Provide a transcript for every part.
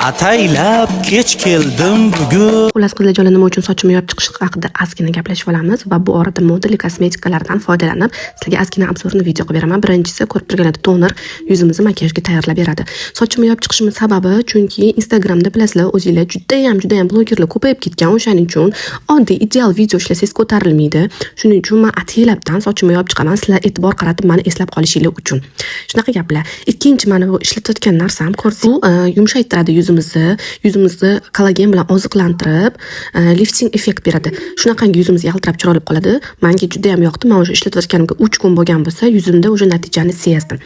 ataylab kech keldim bugun. Xullas qizlarjon, nima uchun sochimni yopib chiqish haqida ozgina gaplashib olamiz va bu orada modeli kosmetikalardan foydalanib sizlarga ozgina obzorni video qilib beraman. Birinchisi, ko'rib turganingizdek, toner yuzimizni makiyajga tayyorlab beradi. Sochimni yopib chiqishimning sababi chunki Instagramda bilasizlar, o'zingizlar judayam blogerlar ko'payib ketgan, o'shaning uchun oddiy ideal video ishlasangiz ko'tarilmaydi. Shuning uchun men ataylabdan sochimni yopib chiqaman, sizlar e'tibor qaratib meni eslab qolishingiz uchun. Shunaqa gaplar. Ikkinchi, mana bu ishlatayotgan narsam, ko'rsiz, bu yumshaytiradi yuzimizni kollagen bilan oziqlantirib, lifting effekt beradi. Shunaqangi yuzimiz yaltirab chiroyli qoladi. Menga juda ham yoqdi. Men o'sha ishlatayotganimga 3 kun bo'lgan bo'lsa, yuzimda o'sha natijani sezdim.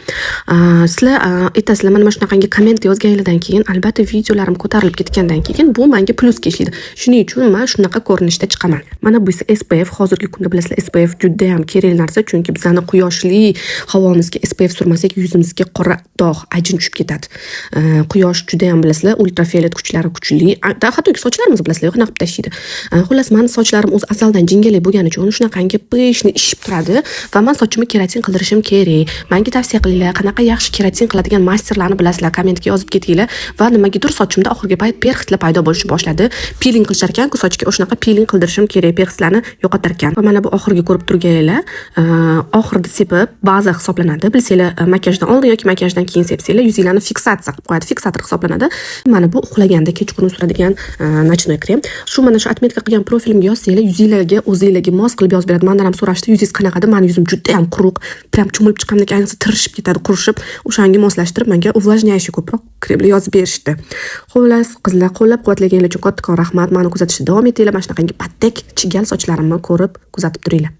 Sizlar aytasizlar, mana shunaqangi komment yozganingizdan keyin, albatta videolarim ko'tarilib ketgandan keyin bu menga plusga ishlaydi. Shuning uchun men shunaqa ko'rinishda chiqaman. Mana bu esa SPF. Hozirgi kunda bilasizlar, SPF juda ham kerak narsa, chunki bizani quyoshli havomizga SPF surmasak, yuzimizga qora dog', ajin tushib ketadi. Quyosh juda ham bilasizlar, ultrafiolet kuchlari kuchli. Hattoki sochlarimiz bilasizlar, yo'q qilib tashlaydi. Xullas, men sochlarim o'z azaldan jingalak bo'lgani uchun shunaqangi pishni ishib turadi va men sochimni keratin qildirishim kerak. Menga tavsiya qilinglar, qanaqa yaxshi keratin qiladigan masterlarni bilasizlar, kommentga yozib ketinglar. Va nimagidir sochimda oxirgi payt perxitlar paydo bo'lishni boshladi. Peeling qilishar ekan-ku sochga, o'shanaqa peeling qildirishim kerak, perxitlarni yo'qotar ekan. Va mana bu oxirgi ko'rib turganinglar, oxirida sepib baza hisoblanadi. Bilsanglar, makiyajdan oldin yoki makiyajdan keyin sepsanglar, yuzinglarni fiksatsiya qilib qo'yadi, fiksator hisoblanadi. Mana bu uxlaganda kechqurun suradigan nochnoy krem. Shu mana shu atmetka qilgan profilimga yozsanglar, yuzinglarga o'zingizlarga mos qilib yozib beradi. Mendan ham so'rashdi, yuzingiz qanaqada? Meni yuzim juda ham quruq, prям cho'milib chiqqandek, ayniqsa tirishib ketadi, qurishib. O'shanga moslashtirib menga uvlajняющий ko'proq kremlar yozib berishdi. Xullas, qizlar, qo'llab-quvvatlaganlar uchun kattakon rahmat. Meni kuzatishda davom etinglar. Mana shunaqangi pattek chigal sochlarimni ko'rib, kuzatib turinglar.